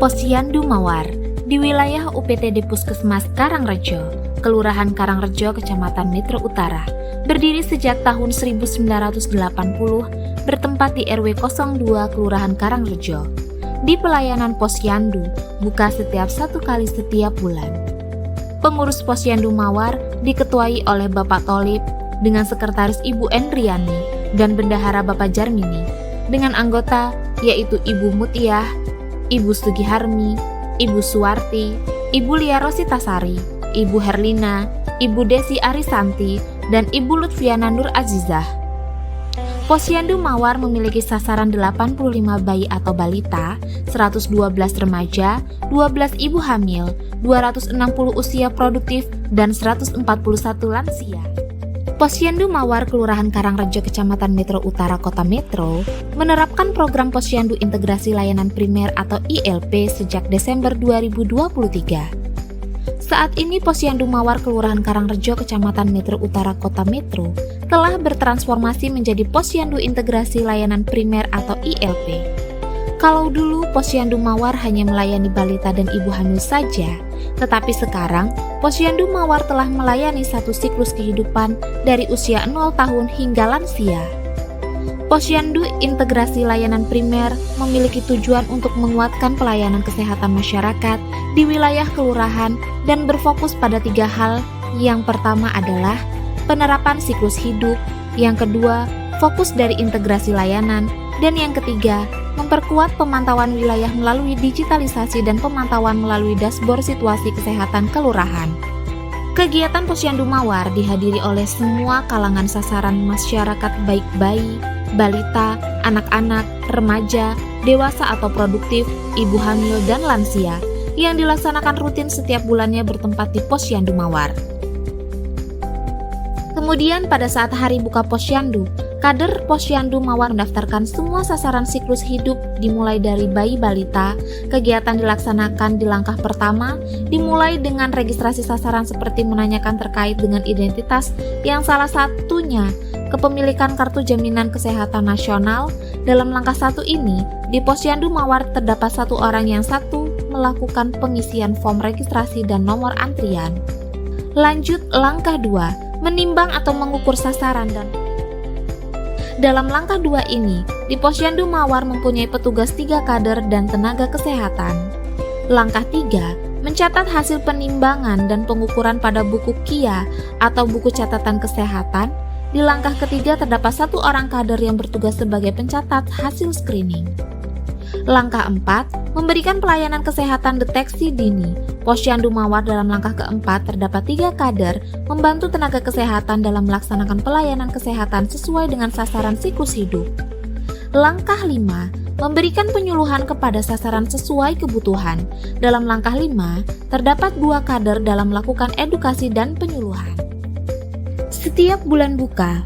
Posyandu Mawar di wilayah UPTD Puskesmas Karangrejo, Kelurahan Karangrejo, Kecamatan Metro Utara, berdiri sejak tahun 1980, bertempat di RW 02 Kelurahan Karangrejo. Di pelayanan posyandu, buka setiap 1 kali setiap bulan. Pengurus Posyandu Mawar diketuai oleh Bapak Tholib dengan sekretaris Ibu Endriani dan bendahara Bapak Jarmini, dengan anggota yaitu Ibu Mutiah, Ibu Sugiharmi, Ibu Suwarti, Ibu Lia Rositasari, Ibu Herlina, Ibu Desi Arisanti, dan Ibu Lutfiana Nur Azizah. Posyandu Mawar memiliki sasaran 85 bayi atau balita, 112 remaja, 12 ibu hamil, 260 usia produktif, dan 141 lansia. Posyandu Mawar Kelurahan Karangrejo Kecamatan Metro Utara Kota Metro menerapkan program Posyandu Integrasi Layanan Primer atau ILP sejak Desember 2023. Saat ini Posyandu Mawar Kelurahan Karangrejo Kecamatan Metro Utara Kota Metro telah bertransformasi menjadi Posyandu Integrasi Layanan Primer atau ILP. Kalau dulu Posyandu Mawar hanya melayani balita dan ibu hamil saja, tetapi sekarang Posyandu Mawar telah melayani satu siklus kehidupan dari usia 0 tahun hingga lansia. Posyandu Integrasi Layanan Primer memiliki tujuan untuk menguatkan pelayanan kesehatan masyarakat di wilayah kelurahan dan berfokus pada 3 hal. Yang pertama adalah penerapan siklus hidup, yang kedua fokus dari integrasi layanan, dan yang ketiga memperkuat pemantauan wilayah melalui digitalisasi dan pemantauan melalui dashboard situasi kesehatan kelurahan. Kegiatan Posyandu Mawar dihadiri oleh semua kalangan sasaran masyarakat, baik bayi, balita, anak-anak, remaja, dewasa atau produktif, ibu hamil, dan lansia, yang dilaksanakan rutin setiap bulannya bertempat di Posyandu Mawar. Kemudian pada saat hari buka Posyandu, kader Posyandu Mawar mendaftarkan semua sasaran siklus hidup dimulai dari bayi balita. Kegiatan dilaksanakan di langkah pertama, dimulai dengan registrasi sasaran seperti menanyakan terkait dengan identitas yang salah satunya kepemilikan Kartu Jaminan Kesehatan Nasional. Dalam langkah 1 ini, di Posyandu Mawar terdapat 1 orang yang melakukan pengisian form registrasi dan nomor antrian. Lanjut langkah 2, menimbang atau mengukur sasaran. Dan dalam langkah 2 ini, di Posyandu Mawar mempunyai petugas 3 kader dan tenaga kesehatan. Langkah 3, mencatat hasil penimbangan dan pengukuran pada buku KIA atau buku catatan kesehatan. Di langkah ketiga terdapat 1 orang kader yang bertugas sebagai pencatat hasil screening. Langkah 4, memberikan pelayanan kesehatan deteksi dini. Posyandu Mawar dalam langkah keempat terdapat 3 kader membantu tenaga kesehatan dalam melaksanakan pelayanan kesehatan sesuai dengan sasaran siklus hidup. Langkah 5, memberikan penyuluhan kepada sasaran sesuai kebutuhan. Dalam langkah 5, terdapat 2 kader dalam melakukan edukasi dan penyuluhan. Setiap bulan buka,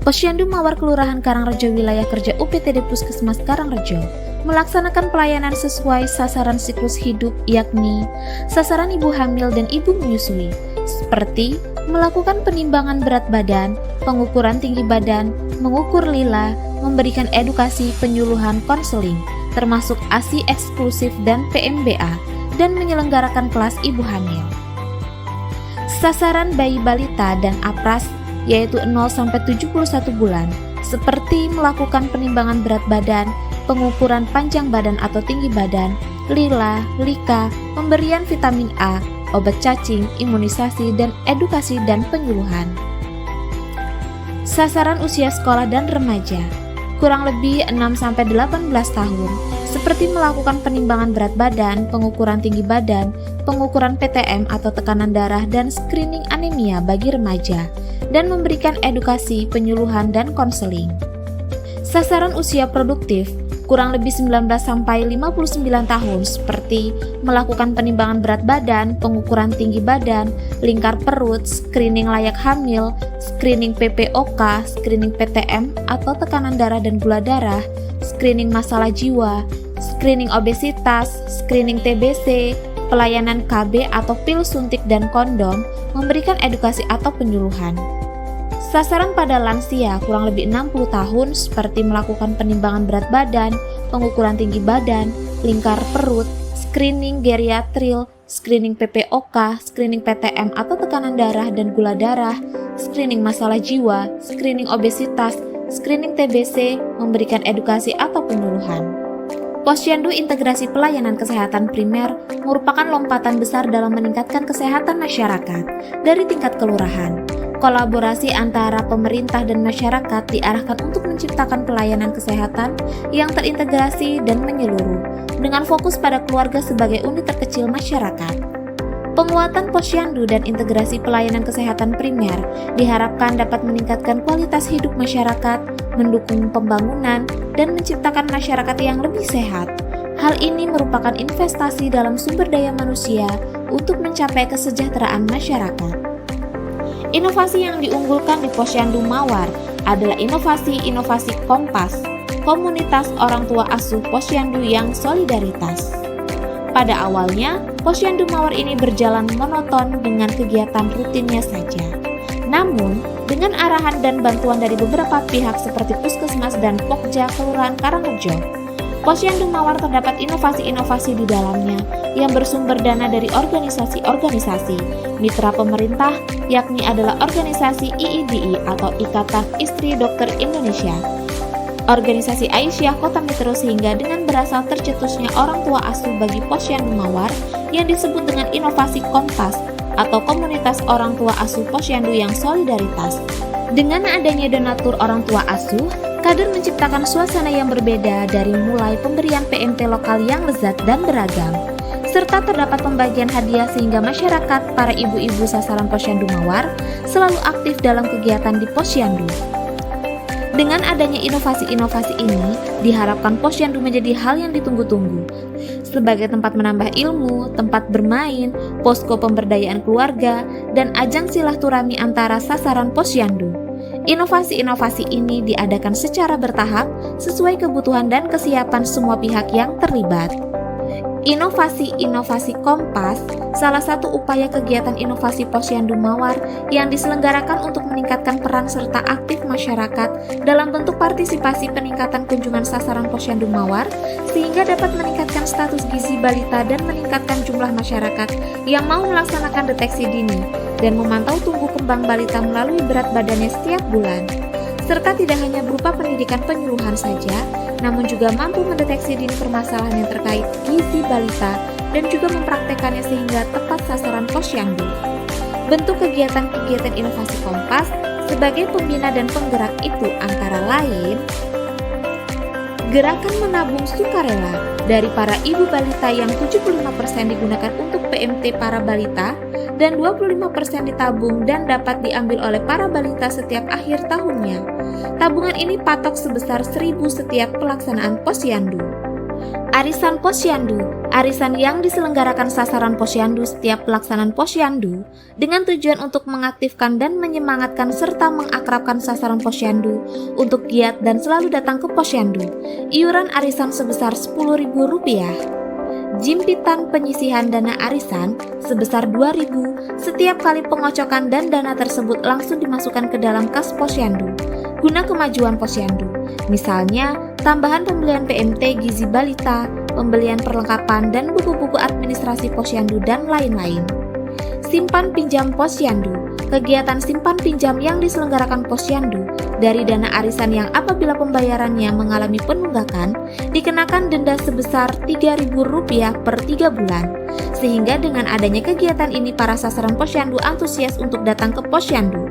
Posyandu Mawar Kelurahan Karangrejo Wilayah Kerja UPTD Puskesmas Karangrejo melaksanakan pelayanan sesuai sasaran siklus hidup, yakni sasaran ibu hamil dan ibu menyusui, seperti melakukan penimbangan berat badan, pengukuran tinggi badan, mengukur lila, memberikan edukasi, penyuluhan, konseling, termasuk ASI eksklusif dan PMBA, dan menyelenggarakan kelas ibu hamil. Sasaran bayi balita dan APRAS, yaitu 0-71 bulan, seperti melakukan penimbangan berat badan, pengukuran panjang badan atau tinggi badan, lila, lika, pemberian vitamin A, obat cacing, imunisasi, dan edukasi dan penyuluhan. Sasaran usia sekolah dan remaja, kurang lebih 6-18 tahun, seperti melakukan penimbangan berat badan, pengukuran tinggi badan, pengukuran PTM atau tekanan darah, dan screening anemia bagi remaja, dan memberikan edukasi, penyuluhan, dan konseling. Sasaran usia produktif, kurang lebih 19-59 tahun, seperti melakukan penimbangan berat badan, pengukuran tinggi badan, lingkar perut, screening layak hamil, screening PPOK, screening PTM atau tekanan darah dan gula darah, screening masalah jiwa, screening obesitas, screening TBC, pelayanan KB atau pil suntik dan kondom, memberikan edukasi atau penyuluhan. Sasaran pada lansia kurang lebih 60 tahun seperti melakukan penimbangan berat badan, pengukuran tinggi badan, lingkar perut, screening geriatril, screening PPOK, screening PTM atau tekanan darah dan gula darah, screening masalah jiwa, screening obesitas, screening TBC, memberikan edukasi atau penyuluhan. Posyandu Integrasi Pelayanan Kesehatan Primer merupakan lompatan besar dalam meningkatkan kesehatan masyarakat dari tingkat kelurahan. Kolaborasi antara pemerintah dan masyarakat diarahkan untuk menciptakan pelayanan kesehatan yang terintegrasi dan menyeluruh, dengan fokus pada keluarga sebagai unit terkecil masyarakat. Penguatan posyandu dan integrasi pelayanan kesehatan primer diharapkan dapat meningkatkan kualitas hidup masyarakat, mendukung pembangunan, dan menciptakan masyarakat yang lebih sehat. Hal ini merupakan investasi dalam sumber daya manusia untuk mencapai kesejahteraan masyarakat. Inovasi yang diunggulkan di Posyandu Mawar adalah inovasi Kompas, komunitas orang tua asuh posyandu yang solidaritas. Pada awalnya, Posyandu Mawar ini berjalan monoton dengan kegiatan rutinnya saja. Namun, dengan arahan dan bantuan dari beberapa pihak seperti Puskesmas dan Pokja Kelurahan Karangrejo, Posyandu Mawar terdapat inovasi-inovasi di dalamnya yang bersumber dana dari organisasi-organisasi mitra pemerintah, yakni adalah organisasi IIDI atau Ikatan Istri Dokter Indonesia, organisasi Aisyah Kota Metro, sehingga dengan berasal tercetusnya orang tua asuh bagi Posyandu Mawar yang disebut dengan inovasi Kompas atau komunitas orang tua asuh posyandu yang solidaritas. Dengan adanya donatur orang tua asuh, kader menciptakan suasana yang berbeda dari mulai pemberian PMT lokal yang lezat dan beragam, serta terdapat pembagian hadiah sehingga masyarakat, para ibu-ibu sasaran Posyandu Mawar, selalu aktif dalam kegiatan di posyandu. Dengan adanya inovasi-inovasi ini, diharapkan posyandu menjadi hal yang ditunggu-tunggu, sebagai tempat menambah ilmu, tempat bermain, posko pemberdayaan keluarga, dan ajang silaturahmi antara sasaran posyandu. Inovasi-inovasi ini diadakan secara bertahap sesuai kebutuhan dan kesiapan semua pihak yang terlibat. Inovasi Kompas salah satu upaya kegiatan inovasi Posyandu Mawar yang diselenggarakan untuk meningkatkan peran serta aktif masyarakat dalam bentuk partisipasi peningkatan kunjungan sasaran Posyandu Mawar sehingga dapat meningkatkan status gizi balita dan meningkatkan jumlah masyarakat yang mau melaksanakan deteksi dini dan memantau tumbuh kembang balita melalui berat badannya setiap bulan, serta tidak hanya berupa pendidikan penyuluhan saja, namun juga mampu mendeteksi dini permasalahan yang terkait gizi balita dan juga mempraktekannya sehingga tepat sasaran posyandu. Bentuk kegiatan-kegiatan inovasi Kompas sebagai pembina dan penggerak itu antara lain gerakan menabung sukarela dari para ibu balita yang 75% digunakan untuk PMT para balita dan 25% ditabung dan dapat diambil oleh para balita setiap akhir tahunnya. Tabungan ini patok sebesar 1.000 setiap pelaksanaan posyandu. Arisan Posyandu, arisan yang diselenggarakan sasaran posyandu setiap pelaksanaan posyandu dengan tujuan untuk mengaktifkan dan menyemangatkan serta mengakrabkan sasaran posyandu untuk giat dan selalu datang ke posyandu. Iuran arisan sebesar Rp10.000. Jimpitan penyisihan dana arisan sebesar Rp2.000 setiap kali pengocokan dan dana tersebut langsung dimasukkan ke dalam kas posyandu guna kemajuan posyandu. Misalnya, tambahan pembelian PMT gizi balita, pembelian perlengkapan dan buku-buku administrasi posyandu dan lain-lain. Simpan pinjam posyandu, kegiatan simpan pinjam yang diselenggarakan posyandu dari dana arisan yang apabila pembayarannya mengalami penunggakan dikenakan denda sebesar Rp3.000 per 3 bulan. Sehingga dengan adanya kegiatan ini para sasaran posyandu antusias untuk datang ke posyandu.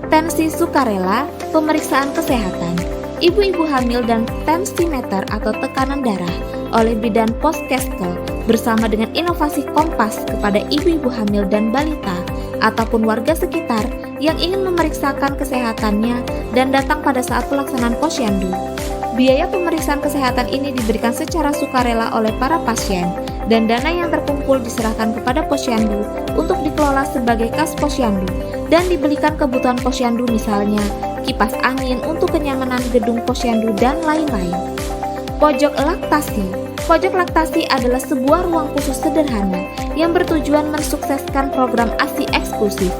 Tensi sukarela, pemeriksaan kesehatan, ibu-ibu hamil dan tensimeter atau tekanan darah oleh Bidan Poskeskel bersama dengan inovasi Kompas kepada ibu-ibu hamil dan balita ataupun warga sekitar yang ingin memeriksakan kesehatannya dan datang pada saat pelaksanaan posyandu. Biaya pemeriksaan kesehatan ini diberikan secara sukarela oleh para pasien dan dana yang terkumpul diserahkan kepada posyandu untuk dikelola sebagai kas posyandu dan dibelikan kebutuhan posyandu, misalnya kipas angin untuk kenyamanan gedung posyandu dan lain-lain. Pojok laktasi. Pojok laktasi adalah sebuah ruang khusus sederhana yang bertujuan mensukseskan program ASI eksklusif.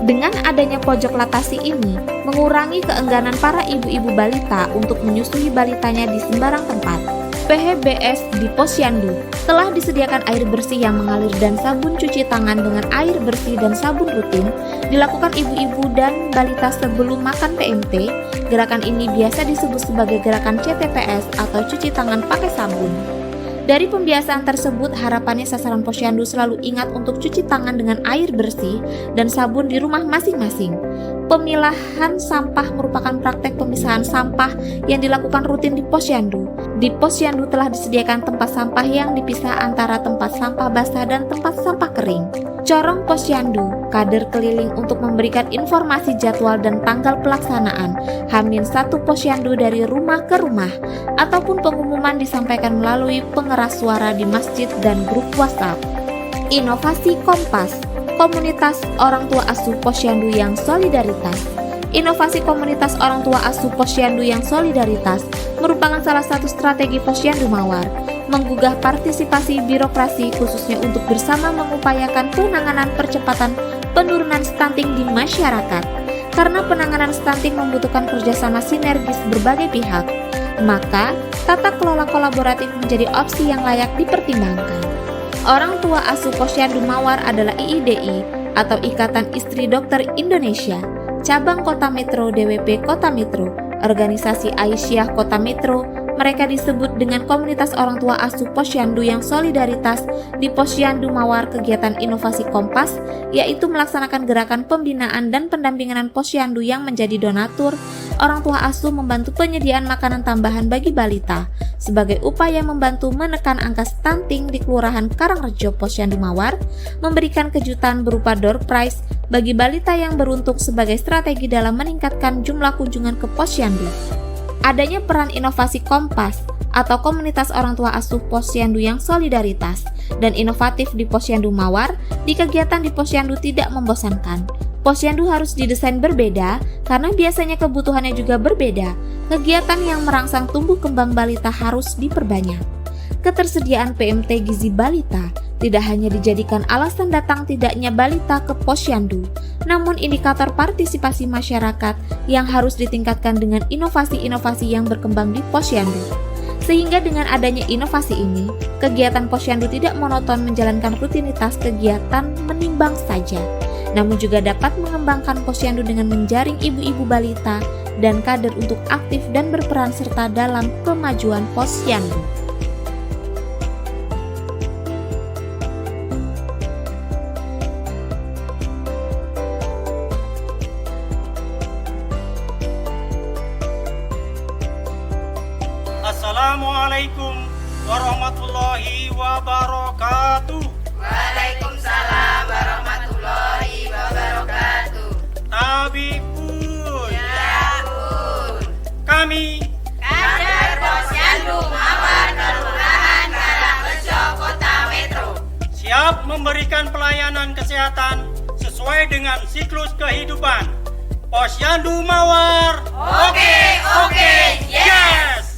Dengan adanya pojok laktasi ini, mengurangi keengganan para ibu-ibu balita untuk menyusui balitanya di sembarang tempat. PHBS di Posyandu. Telah disediakan air bersih yang mengalir dan sabun cuci tangan dengan air bersih dan sabun rutin dilakukan ibu-ibu dan balita sebelum makan PMT. Gerakan ini biasa disebut sebagai gerakan CTPS atau cuci tangan pakai sabun. Dari pembiasaan tersebut, harapannya sasaran Posyandu selalu ingat untuk cuci tangan dengan air bersih dan sabun di rumah masing-masing. Pemilahan sampah merupakan praktek pemisahan sampah yang dilakukan rutin di Posyandu. Di Posyandu telah disediakan tempat sampah yang dipisah antara tempat sampah basah dan tempat sampah kering. Corong Posyandu, kader keliling untuk memberikan informasi jadwal dan tanggal pelaksanaan H-1 Posyandu dari rumah ke rumah, ataupun pengumuman disampaikan melalui pengeras suara di masjid dan grup WhatsApp. Inovasi Kompas, komunitas orang tua asuh Posyandu yang solidaritas. Inovasi komunitas orang tua asuh Posyandu yang solidaritas merupakan salah satu strategi Posyandu Mawar, menggugah partisipasi birokrasi khususnya untuk bersama mengupayakan penanganan percepatan penurunan stunting di masyarakat. Karena penanganan stunting membutuhkan kerjasama sinergis berbagai pihak, maka tata kelola kolaboratif menjadi opsi yang layak dipertimbangkan. Orang tua asuh Posyandu Mawar adalah IIDI atau Ikatan Istri Dokter Indonesia, Cabang Kota Metro DWP Kota Metro, Organisasi Aisyah Kota Metro. Mereka disebut dengan komunitas orang tua asuh Posyandu yang solidaritas. Di Posyandu Mawar, kegiatan inovasi Kompas yaitu melaksanakan gerakan pembinaan dan pendampingan Posyandu yang menjadi donatur. Orang tua asuh membantu penyediaan makanan tambahan bagi balita sebagai upaya membantu menekan angka stunting di Kelurahan Karangrejo Posyandu Mawar, memberikan kejutan berupa door prize bagi balita yang beruntung sebagai strategi dalam meningkatkan jumlah kunjungan ke Posyandu. Adanya peran inovasi Kompas atau komunitas orang tua asuh Posyandu yang solidaritas dan inovatif di Posyandu Mawar, di kegiatan di Posyandu tidak membosankan. Posyandu harus didesain berbeda karena biasanya kebutuhannya juga berbeda. Kegiatan yang merangsang tumbuh kembang balita harus diperbanyak. Ketersediaan PMT gizi balita tidak hanya dijadikan alasan datang tidaknya balita ke Posyandu, namun indikator partisipasi masyarakat yang harus ditingkatkan dengan inovasi-inovasi yang berkembang di Posyandu. Sehingga dengan adanya inovasi ini, kegiatan Posyandu tidak monoton menjalankan rutinitas kegiatan menimbang saja, namun juga dapat mengembangkan Posyandu dengan menjaring ibu-ibu balita dan kader untuk aktif dan berperan serta dalam kemajuan Posyandu. Assalamualaikum warahmatullahi wabarakatuh. Waalaikumsalam warahmatullahi wabarakatuh. Tabipun. Ya pun. Kami Kader Posyandu Mawar Kelurahan Karangrejo Kota Metro siap memberikan pelayanan kesehatan sesuai dengan siklus kehidupan. Posyandu Mawar. Oke, Yes.